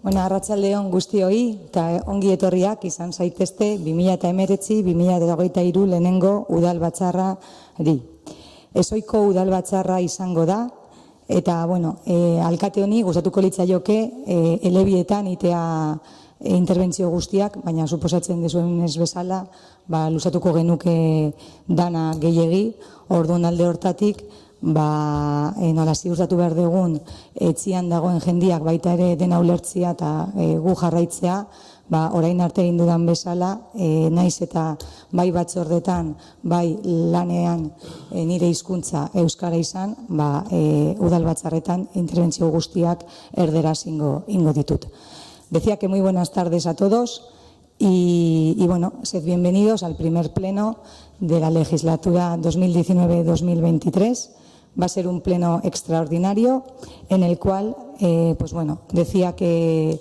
Bueno, arratsaldeon guztioi eta ongi etorriak izan zaitezte 2019-2023 lehenengo udalbatzarrari. Ezoiko udalbatzarra izango da eta alkate honi gustatuko litzaioke elebietan itea interbentzio guztiak, baina suposatzen dezuenez bezala, luzatuko genuke dana gehiegi, orduan alde hortatik nola ziurtatu behar dugun etxian dagoen jendiak baita ere dena ulertzea eta gu jarraitzea, orain arte egin dudan bezala, naiz eta bai batzordetan, bai lanean nire hizkuntza euskara izan, udalbatzarretan interbentzio guztiak erderaz ingo ditut. Decía que muy buenas tardes a todos y sed bienvenidos al primer pleno de la legislatura 2019-2023. Va a ser un pleno extraordinario en el cual, decía que,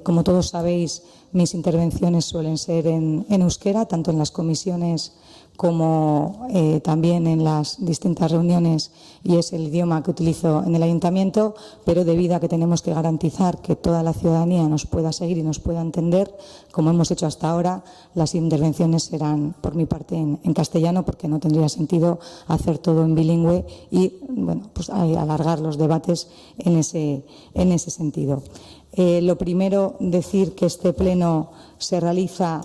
como todos sabéis, mis intervenciones suelen ser en euskera, tanto en las comisiones como también en las distintas reuniones, y es el idioma que utilizo en el ayuntamiento, pero debido a que tenemos que garantizar que toda la ciudadanía nos pueda seguir y nos pueda entender, como hemos hecho hasta ahora, las intervenciones serán por mi parte en castellano, porque no tendría sentido hacer todo en bilingüe y alargar los debates en ese sentido. Lo primero, decir que este pleno se realiza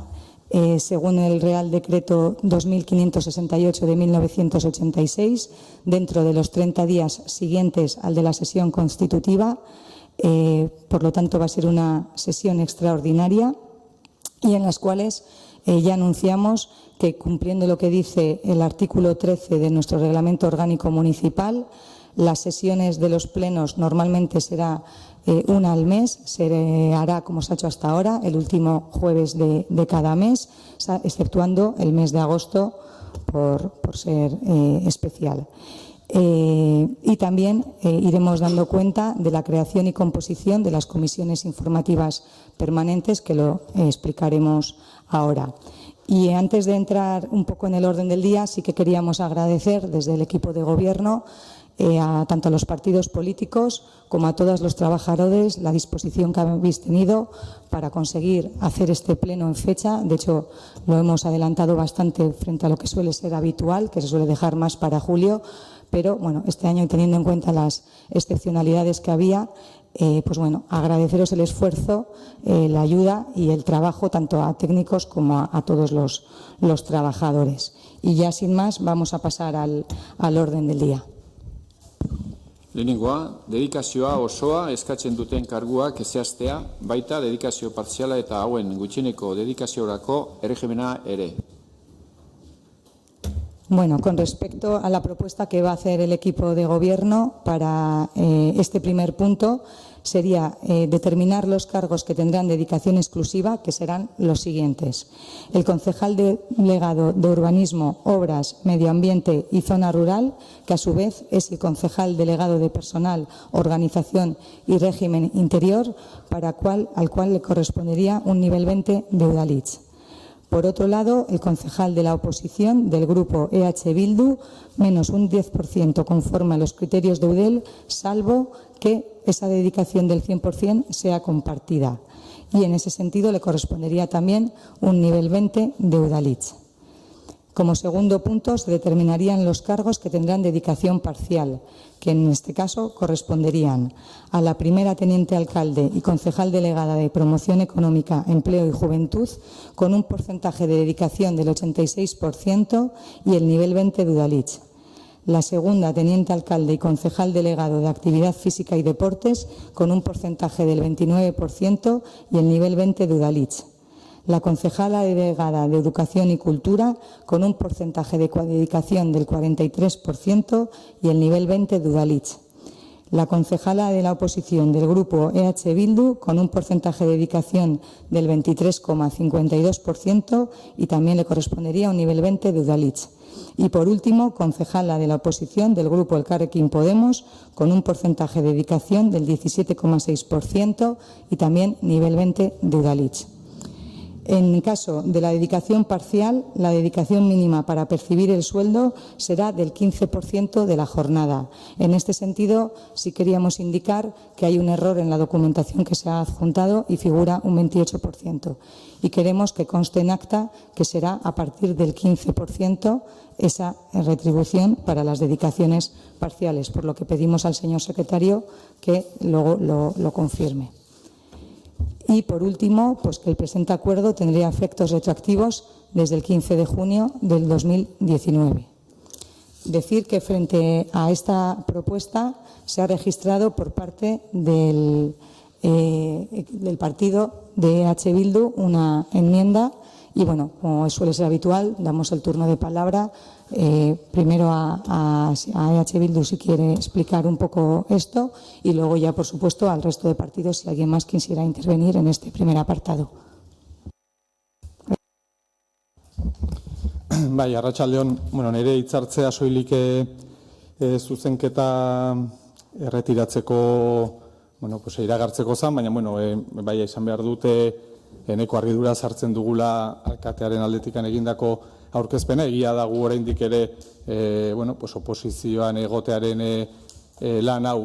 según el Real Decreto 2568 de 1986, dentro de los 30 días siguientes al de la sesión constitutiva. Por lo tanto, va a ser una sesión extraordinaria y en las cuales ya anunciamos que, cumpliendo lo que dice el artículo 13 de nuestro Reglamento Orgánico Municipal, las sesiones de los plenos normalmente será una al mes, se hará como se ha hecho hasta ahora, el último jueves de cada mes, exceptuando el mes de agosto por ser especial. Y también iremos dando cuenta de la creación y composición de las comisiones informativas permanentes, que lo explicaremos ahora. Y antes de entrar un poco en el orden del día, sí que queríamos agradecer desde el equipo de gobierno tanto a los partidos políticos como a todos los trabajadores la disposición que habéis tenido para conseguir hacer este pleno en fecha. De hecho, lo hemos adelantado bastante frente a lo que suele ser habitual, que se suele dejar más para julio, pero este año, y teniendo en cuenta las excepcionalidades que había, agradeceros el esfuerzo, la ayuda y el trabajo tanto a técnicos como a todos los trabajadores. Y ya sin más, vamos a pasar al orden del día. Lehenengoa, dedikazioa osoa eskatzen duten karguak zehaztea, baita dedikazio partziala eta hauen gutxieneko dedikaziorako erregimena ere. Con respecto a la propuesta que va a hacer el equipo de gobierno para este primer punto, sería determinar los cargos que tendrán dedicación exclusiva, que serán los siguientes. El concejal delegado de Urbanismo, Obras, Medio Ambiente y Zona Rural, que a su vez es el concejal delegado de Personal, Organización y Régimen Interior, al cual le correspondería un nivel 20 de Udalhitz. Por otro lado, el concejal de la oposición del grupo EH Bildu, menos un 10% conforme a los criterios de Eudel, salvo que esa dedicación del 100% sea compartida. Y en ese sentido le correspondería también un nivel 20 de Udalhitz. Como segundo punto, se determinarían los cargos que tendrán dedicación parcial, que en este caso corresponderían a la primera teniente alcalde y concejal delegada de Promoción Económica, Empleo y Juventud, con un porcentaje de dedicación del 86% y el nivel 20 de Udalhitz. La segunda teniente alcalde y concejal delegado de Actividad Física y Deportes, con un porcentaje del 29% y el nivel 20 de Udalhitz. La concejala delegada de Educación y Cultura, con un porcentaje de dedicación del 43% y el nivel 20 de Udalhitz. La concejala de la oposición del grupo EH Bildu, con un porcentaje de dedicación del 23,52% y también le correspondería un nivel 20 de Udalhitz. Y por último, concejala de la oposición del grupo Elkarrekin Podemos, con un porcentaje de dedicación del 17,6% y también nivel 20 de Udalhitz. En caso de la dedicación parcial, la dedicación mínima para percibir el sueldo será del 15% de la jornada. En este sentido, sí queríamos indicar que hay un error en la documentación que se ha adjuntado y figura un 28%. Y queremos que conste en acta que será a partir del 15% esa retribución para las dedicaciones parciales, por lo que pedimos al señor secretario que luego lo confirme. Y, por último, pues que el presente acuerdo tendría efectos retroactivos desde el 15 de junio del 2019. Decir que frente a esta propuesta se ha registrado por parte del partido de EH Bildu una enmienda y, bueno, como suele ser habitual, damos el turno de palabra primero a EH Bildu si quiere explicar un poco esto y luego ya, por supuesto, al resto de partidos si alguien más quisiera intervenir en este primer apartado. Bai, arratsaldeon, nire hitzartzea soilik zuzenketa erretiratzeko, iragartzeko zen, baina, bai, izan behar dute eneko argidura sartzen dugula alkatearen aldetikan egindako aurkezpena. Egia da gu oraindik ere, oposizioan egotearen lan hau,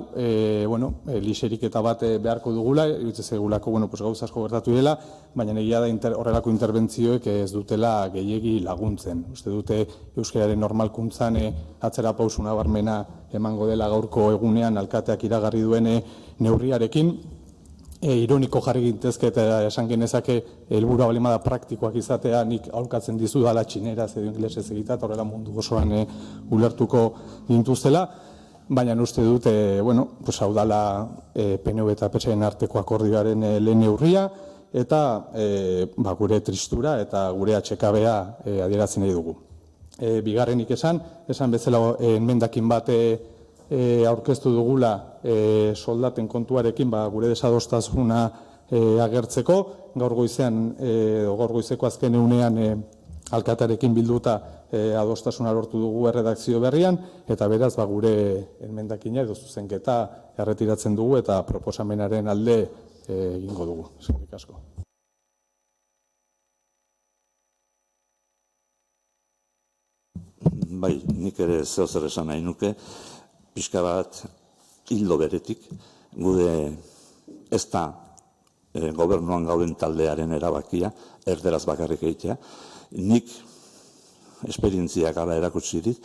liseriketa bat beharko dugula, iruditzen zaigulako, gauza asko gertatu dela, baina egia da horrelako interbentzioek ez dutela gehiegi laguntzen. Uste dute euskararen normalkuntzan atzera pausu nabarmena emango dela gaurko egunean alkateak iragarri duen neurriarekin. Ironiko jarri gintezke eta esan genezake helburua baldin bada praktikoak izatea, nik aholkatzen dizudala txineraz edo ingelesez egitea, eta horrela mundu osoan ulertuko gintuztela. Baina uste dut, hau dala PNV eta PSN arteko akordioaren lehen neurria, eta gure tristura eta gure atxekabea adierazi nahi dugu. Bigarrenik esan bezala enmendakin bat aurkeztu dugula soldaten kontuarekin gure desadostasuna agertzeko. Gaur goizeko azken egunean alkatarekin bilduta adostasuna lortu dugu erredakzio berrian, eta beraz gure enmendakina edo zuzenketa erretiratzen dugu eta proposamenaren alde egingo dugu. Eskerrik asko. Bai, nik ere zeozer esan nahi nuke, pixka bat hildo beretik, gure ez da gobernuan gauden taldearen erabakia, erderaz bakarrik egitea. Nik esperientziak ala erakutsi dit,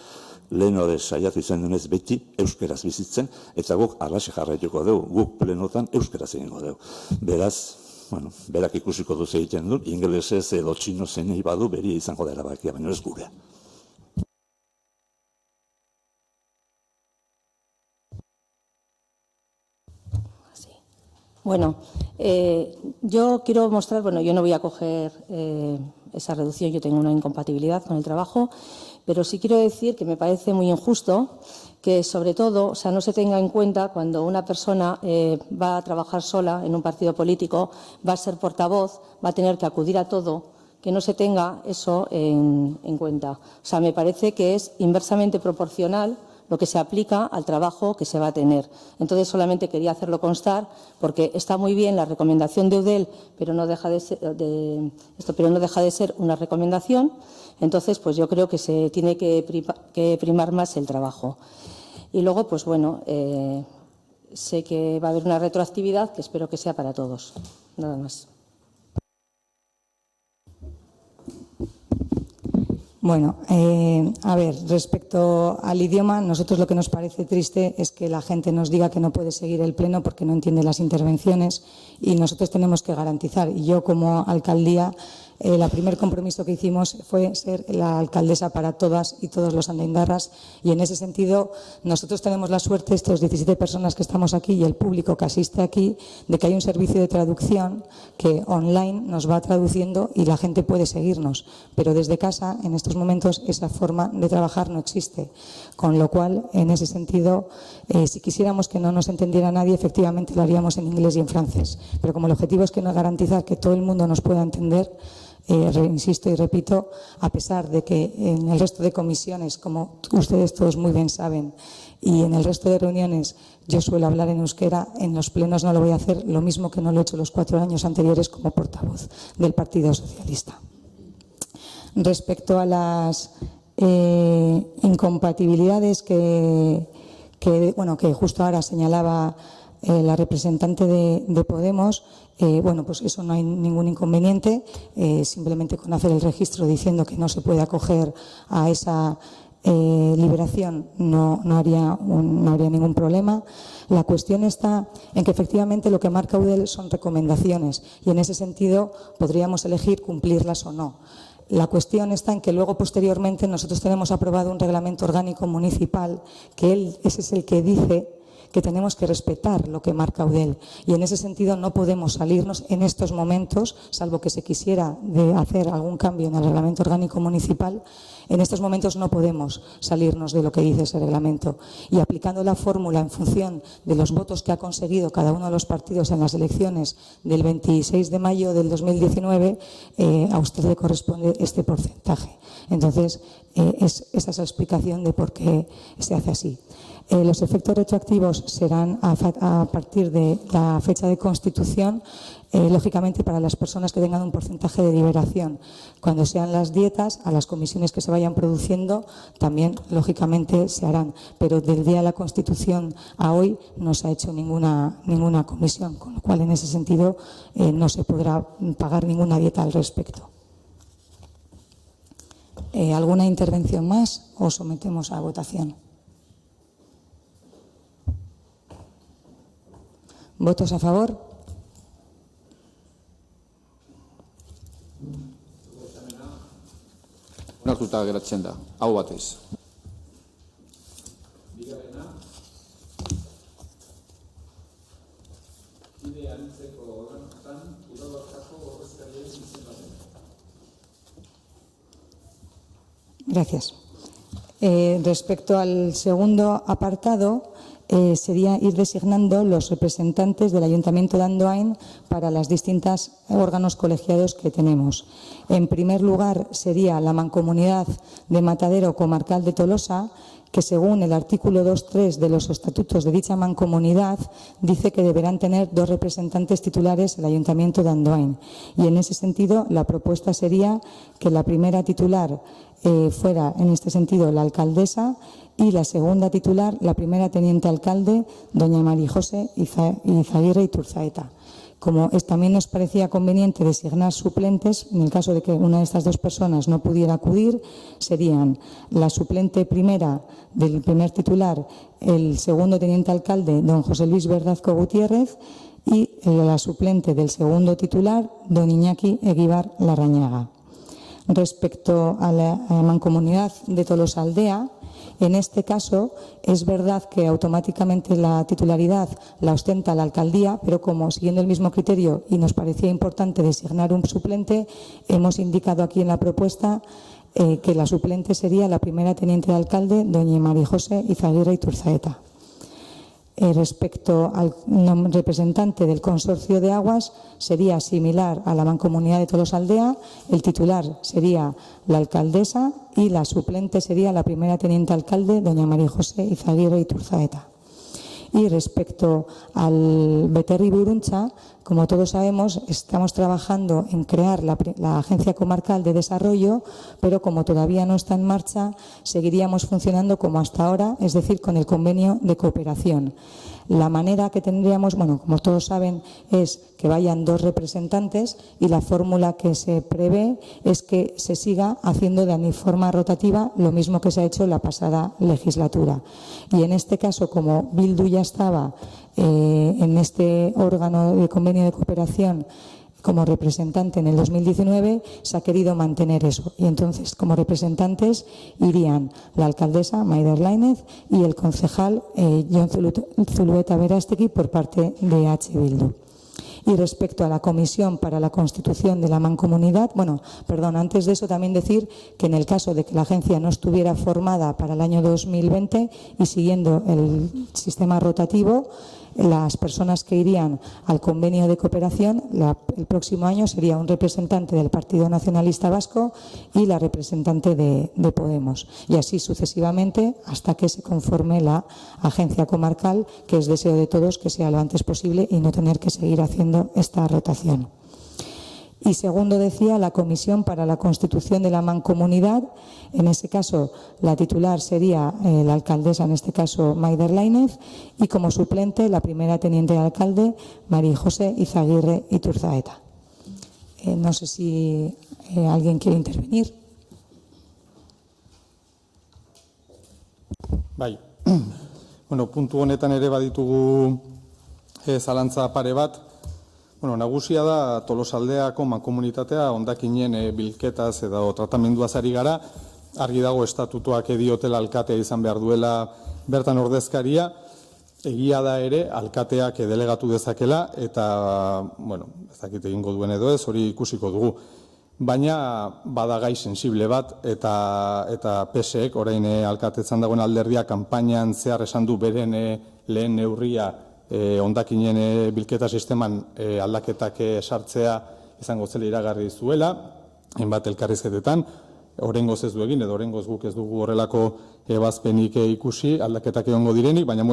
lehen hori saiatu izan dunez beti euskeraz bizitzen, eta guk arraxe jarraituko dugu, guk plenotan euskeraz egingo dugu. Beraz, berak ikusiko duz egiten du, ingelesez edo txino zenei badu beria izango da erabakia, baina ez gurea. Bueno, yo quiero mostrar, yo no voy a coger esa reducción, yo tengo una incompatibilidad con el trabajo, pero sí quiero decir que me parece muy injusto que, sobre todo, no se tenga en cuenta cuando una persona va a trabajar sola en un partido político, va a ser portavoz, va a tener que acudir a todo, que no se tenga eso en cuenta. Me parece que es inversamente proporcional lo que se aplica al trabajo que se va a tener. Entonces, solamente quería hacerlo constar, porque está muy bien la recomendación de Eudel, pero no deja de ser una recomendación. Entonces, pues yo creo que se tiene que primar más el trabajo. Y luego, pues bueno, sé que va a haber una retroactividad que espero que sea para todos. Nada más. Bueno, a ver, respecto al idioma, nosotros lo que nos parece triste es que la gente nos diga que no puede seguir el pleno porque no entiende las intervenciones y nosotros tenemos que garantizar. Y yo, como alcaldía, el primer compromiso que hicimos fue ser la alcaldesa para todas y todos los andaindarras, y en ese sentido nosotros tenemos la suerte, estos 17 personas que estamos aquí y el público que asiste aquí, de que hay un servicio de traducción que online nos va traduciendo y la gente puede seguirnos, pero desde casa en estos momentos esa forma de trabajar no existe, con lo cual en ese sentido si quisiéramos que no nos entendiera nadie, efectivamente lo haríamos en inglés y en francés, pero como el objetivo es que nos garantizar que todo el mundo nos pueda entender, insisto y repito, a pesar de que en el resto de comisiones, como ustedes todos muy bien saben, y en el resto de reuniones yo suelo hablar en euskera, en los plenos no lo voy a hacer, lo mismo que no lo he hecho los 4 años anteriores como portavoz del Partido Socialista. Respecto a las incompatibilidades que justo ahora señalaba la representante de Podemos, pues eso no hay ningún inconveniente, simplemente con hacer el registro diciendo que no se puede acoger a esa liberación no habría ningún problema. La cuestión está en que efectivamente lo que marca Eudel son recomendaciones y en ese sentido podríamos elegir cumplirlas o no. La cuestión está en que luego, posteriormente, nosotros tenemos aprobado un reglamento orgánico municipal que ese es el que dice que tenemos que respetar lo que marca Eudel y en ese sentido no podemos salirnos en estos momentos, salvo que se quisiera de hacer algún cambio en el reglamento orgánico municipal, en estos momentos no podemos salirnos de lo que dice ese reglamento y aplicando la fórmula en función de los votos que ha conseguido cada uno de los partidos en las elecciones del 26 de mayo del 2019, a usted le corresponde este porcentaje. Entonces, esa es la explicación de por qué se hace así. Los efectos retroactivos serán a partir de la fecha de constitución, lógicamente para las personas que tengan un porcentaje de liberación. Cuando sean las dietas, a las comisiones que se vayan produciendo también, lógicamente, se harán. Pero del día de la constitución a hoy no se ha hecho ninguna comisión, con lo cual en ese sentido no se podrá pagar ninguna dieta al respecto. ¿Alguna intervención más o sometemos a votación? ¿Votos a favor? Onartuta geratzen da, aho batez. Gracias. Respecto al segundo apartado, sería ir designando los representantes del Ayuntamiento de Andoain para los distintos órganos colegiados que tenemos. En primer lugar, sería la Mancomunidad de Matadero Comarcal de Tolosa, que según el artículo 2.3 de los estatutos de dicha mancomunidad dice que deberán tener 2 representantes titulares el Ayuntamiento de Andoain. Y en ese sentido, la propuesta sería que la primera titular fuera, en este sentido, la alcaldesa y la segunda titular, la primera teniente alcalde, doña María José Izaguirre Iturzaeta. Como también nos parecía conveniente designar suplentes, en el caso de que una de estas 2 personas no pudiera acudir, serían la suplente primera del primer titular, el segundo teniente alcalde, don José Luis Verdazco Gutiérrez, y la suplente del segundo titular, don Iñaki Eguíbar Larrañaga. Respecto a la mancomunidad de Tolosaldea, en este caso es verdad que automáticamente la titularidad la ostenta la alcaldía, pero como siguiendo el mismo criterio y nos parecía importante designar un suplente, hemos indicado aquí en la propuesta que la suplente sería la primera teniente de alcalde, doña María José Izaguirre Iturzaeta. Respecto al representante del consorcio de aguas, sería similar a la mancomunidad de Tolosaldea. El titular sería la alcaldesa y la suplente sería la primera teniente alcalde, doña María José Izaguirre Iturzaeta. Y respecto al Beterri Burruntza, como todos sabemos, estamos trabajando en crear la Agencia Comarcal de Desarrollo, pero como todavía no está en marcha, seguiríamos funcionando como hasta ahora, es decir, con el convenio de cooperación. La manera que tendríamos, como todos saben, es que vayan 2 representantes y la fórmula que se prevé es que se siga haciendo de forma rotativa lo mismo que se ha hecho la pasada legislatura. Y en este caso, como Bildu ya estaba en este órgano de convenio de cooperación como representante en el 2019, se ha querido mantener eso. Y entonces, como representantes, irían la alcaldesa, Maider Lainez, y el concejal, Jon Zulueta Berastegui, por parte de H. Bildu. Y respecto a la comisión para la constitución de la mancomunidad, antes de eso también decir que en el caso de que la agencia no estuviera formada para el año 2020 y siguiendo el sistema rotativo, las personas que irían al convenio de cooperación el próximo año sería un representante del Partido Nacionalista Vasco y la representante de Podemos. Y así sucesivamente hasta que se conforme la agencia comarcal, que es deseo de todos que sea lo antes posible y no tener que seguir haciendo esta rotación. Y segundo, decía, la Comisión para la Constitución de la Mancomunidad. En ese caso, la titular sería la alcaldesa, en este caso, Maider Lainez, y como suplente, la primera teniente de alcalde, María José Izaguirre Iturzaeta. No sé si alguien quiere intervenir. Bai, puntu honetan ere baditugu zalantza pare bat. Nagusia da Tolosaldeako mankomunitatea hondakinen bilketaz edo tratamenduaz ari gara. Argi dago estatutuak diotela alkatea izan behar duela bertan ordezkaria. Egia da ere alkateak delegatu dezakela eta, ez dakit egingo duen edo ez, hori ikusiko dugu. Baina bada gai sensible bat eta PSek, orain alkatetzan dagoen alderdia, kanpainan zehar esan du beren lehen neurria hondakinen bilketa sisteman aldaketak sartzea izango zela iragarri zuela, hainbat elkarrizketetan, oraingoz ez du egin edo oraingoz guk ez dugu horrelako ebazpenik ikusi aldaketak egongo direnik, baina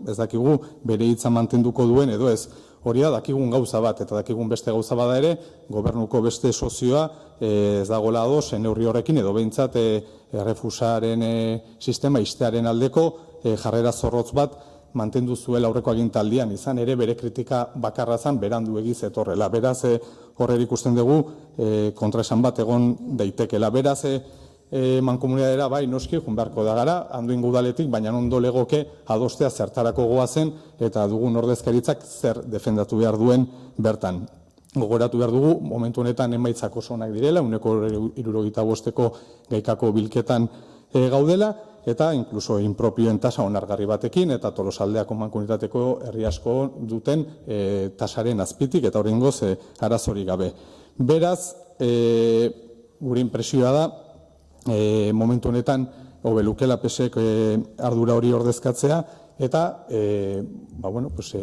ez dakigu bere hitza mantenduko duen edo ez. Hori da, dakigun gauza bat, eta dakigun beste gauza bada ere, gobernuko beste sozioa ez dagoela ados neurri horrekin, edo behintzat errefusaren sistema ixtearen aldeko jarrera zorrotz bat mantendu zuela aurreko agintaldian, izan ere bere kritika bakarra zan berandu egiz etorrela. Beraz, horrer ikusten dugu kontraesan bat egon daitekela. Beraz, mankomunitatea bai noski joan beharko da gara, Andoaingo udaletik, baina ondo legoke adostea zertarako goazen eta dugun ordezkaritzak zer defendatu behar duen bertan. Gogoratu behar dugu, momentu honetan emaitzak oso onak direla, 175 gaikako bilketan gaudela, eta inkluso inpropioen tasa onargarri batekin, eta Tolosaldeako mankomunitateko herri asko duten tasaren azpitik, eta oraingoz arazorik gabe. Beraz, gure inpresioa da, momentu honetan, hobelukela PSek ardura hori ordezkatzea, eta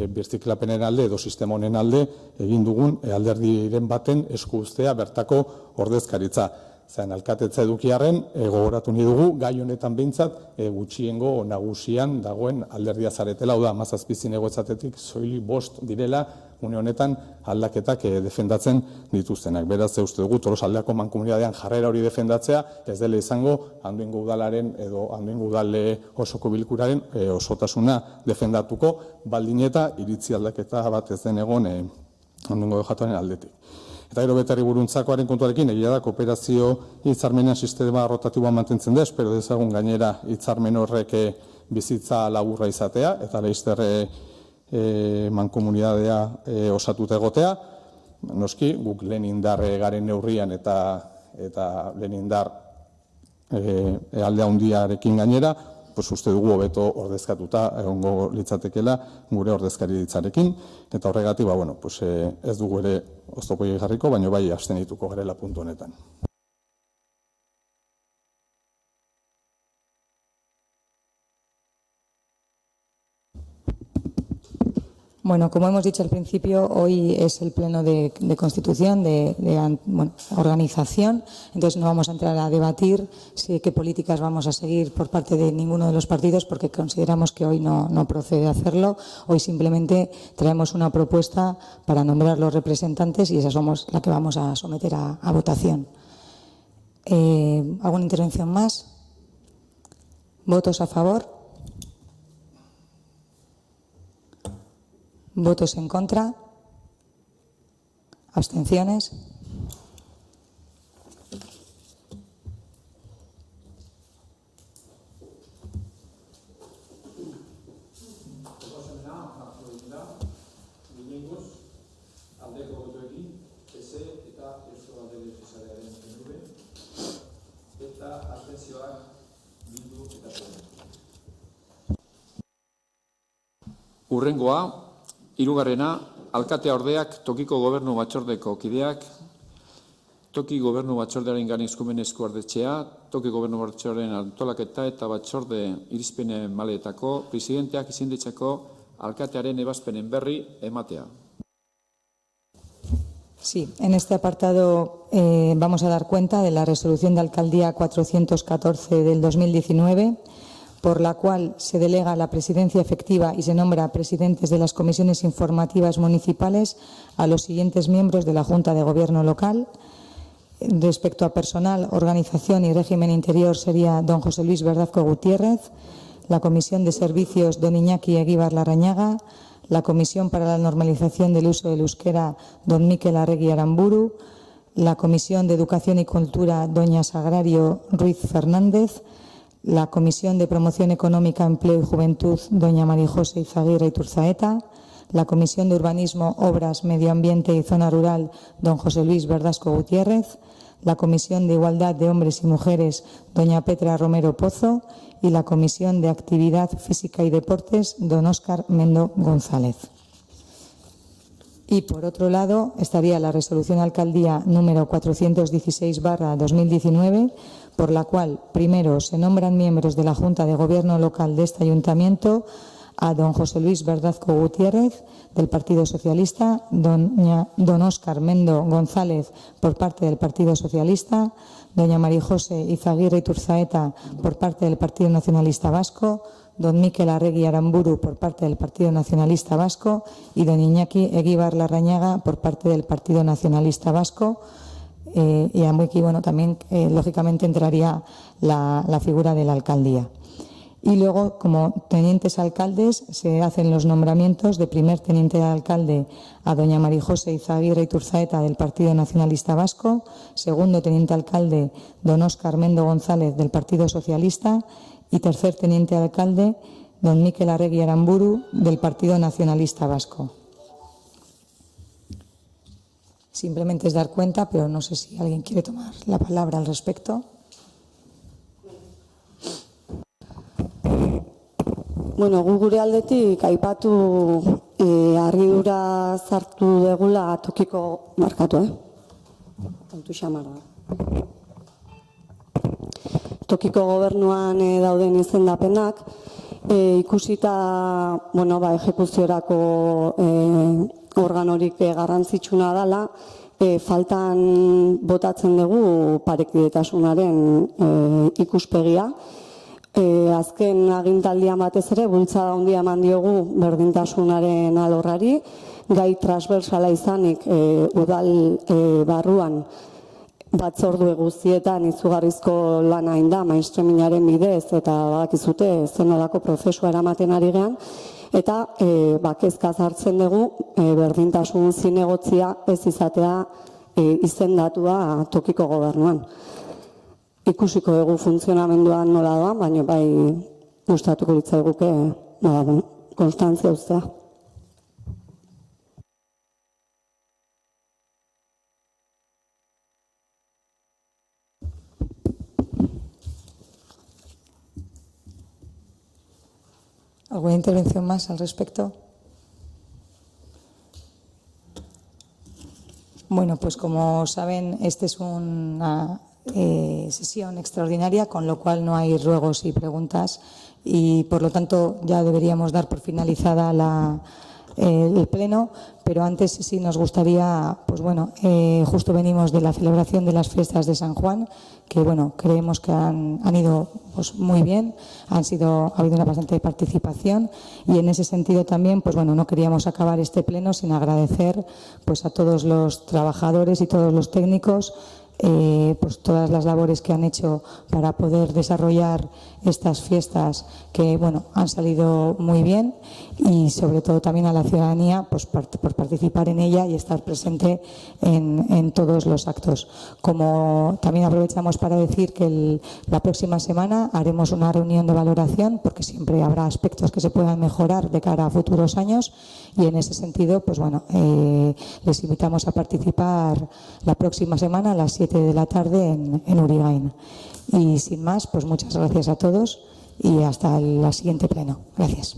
birziklapenen alde edo sistema honen alde egin dugun alderdiren baten esku uztea bertako ordezkaritza. Zeran, alkatetza edukiarren, gogoratu nahi dugu, gai honetan behintzat, gutxiengo nagusian dagoen alderdia zaretela, hau da, 17 zinegotzatetik, soilik 5 direla, une honetan aldaketak defendatzen dituztenak. Beraz, uste dugu, Tolosaldeako mankomunitatean jarrera hori defendatzea, ez dela izango, Andoaingo udalaren edo Andoaingo udale osoko bilkuraren osotasuna defendatuko, baldin eta iritzi aldaketa bat ez den egon Andoaingo jatuaren aldetik. Eta gero beterri buruntzakoaren kontuarekin, egia da, kooperazio hitzarmenean sistema rotatiboa mantentzen da, espero dezagun gainera hitzarmen horrek bizitza laburra izatea, eta laizter mankomunitatea osatuta egotea. Noski, guk lehen indar garen neurrian eta lehen indar alde handiarekin gainera, uste dugu hobeto ordezkatuta egongo litzatekela gure ordezkaritzarekin, eta horregatik ez dugu ere oztopoi jarriko, baina bai abstenituko garela puntu honetan. Bueno, como hemos dicho al principio, hoy es el pleno de constitución, de organización, entonces no vamos a entrar a debatir qué políticas vamos a seguir por parte de ninguno de los partidos, porque consideramos que hoy no procede hacerlo. Hoy simplemente traemos una propuesta para nombrar los representantes y esa somos la que vamos a someter a votación. ¿Alguna intervención más? ¿Votos a favor? ¿Votos en contra? ¿Abstenciones? Hurrengoa, 3. Alkatea ordeak tokiko gobernu batzordeko kideak, toki gobernu batzordearen gan eskumenezko ardetxea, toki gobernu batzordearen antolaketa eta batzorde irizpene maletako presidenteak izenditzeko alkatearen ebazpenen berri ematea. Sí, en este apartado vamos a dar cuenta de la resolución de alcaldía 414 del 2019, por la cual se delega la presidencia efectiva y se nombra presidentes de las comisiones informativas municipales a los siguientes miembros de la Junta de Gobierno local. Respecto a personal, organización y régimen interior sería don José Luis Verdazco Gutiérrez, la Comisión de Servicios don Iñaki Eguíbar Larrañaga, la Comisión para la Normalización del Uso del Euskera don Mikel Arregui Aramburu, la Comisión de Educación y Cultura doña Sagrario Ruiz Fernández, la Comisión de Promoción Económica, Empleo y Juventud doña María José Izaguirre Iturzaeta, la Comisión de Urbanismo, Obras, Medio Ambiente y Zona Rural don José Luis Verdasco Gutiérrez, la Comisión de Igualdad de Hombres y Mujeres doña Petra Romero Pozo y la Comisión de Actividad Física y Deportes don Óscar Mendo González. Y por otro lado estaría la resolución alcaldía número 416/2019, por la cual primero se nombran miembros de la Junta de Gobierno local de este ayuntamiento a don José Luis Verdazco Gutiérrez, del Partido Socialista, don Óscar Mendo González, por parte del Partido Socialista, doña María José Izaguirre Iturzaeta, por parte del Partido Nacionalista Vasco, don Mikel Arregui Aramburu, por parte del Partido Nacionalista Vasco, y don Iñaki Eguíbar Larrañaga, por parte del Partido Nacionalista Vasco. Y aquí, bueno, también, lógicamente, entraría la figura de la alcaldía. Y luego, como tenientes alcaldes, se hacen los nombramientos de primer teniente de alcalde a doña María José Izaguirre Iturzaeta, del Partido Nacionalista Vasco, segundo teniente alcalde don Óscar Mendo González, del Partido Socialista, y tercer teniente alcalde don Mikel Arregui Aramburu, del Partido Nacionalista Vasco. Simplemente es dar cuenta, pero no sé si alguien quiere tomar la palabra al respecto. Bueno, gu gure aldetik aipatu argidura sartu degula tokiko markatu, kontu xamarra. Tokiko gobernuan dauden izendapenak, ikusita, bueno, ejekuziorako organorik garrantzitsuna dela, faltan botatzen dugu parekidetasunaren ikuspegia. Azken agintaldian batez ere, bultzada handia eman diogu berdintasunaren alorrari, gai transversala izanik udal barruan batzorde guztietan izugarrizko lana egin da mainstreamingaren bidez eta badakizute zenolako prozesua eramaten ari gean, eta kezkaz hartzen dugu berdintasun zinegotzia ez izatea izendatua tokiko gobernuan. Ikusiko dugu funtzionamenduan nola doan, baina bai gustatuko litzaiguke konstantzia uztea. ¿Alguna intervención más al respecto? Bueno, pues como saben, esta es una sesión extraordinaria, con lo cual no hay ruegos y preguntas y, por lo tanto, ya deberíamos dar por finalizada el pleno, pero antes sí nos gustaría, pues bueno, justo venimos de la celebración de las fiestas de San Juan, que bueno, creemos que han ido pues muy bien, ha habido una bastante participación y en ese sentido también, pues bueno, no queríamos acabar este pleno sin agradecer pues a todos los trabajadores y todos los técnicos pues todas las labores que han hecho para poder desarrollar estas fiestas que bueno han salido muy bien, y sobre todo también a la ciudadanía pues por participar en ella y estar presente en todos los actos. Como también aprovechamos para decir que la próxima semana haremos una reunión de valoración, porque siempre habrá aspectos que se puedan mejorar de cara a futuros años, y en ese sentido pues bueno les invitamos a participar la próxima semana a las 7 de la tarde en Urigain. Y sin más, pues muchas gracias a todos y hasta el siguiente pleno. Gracias.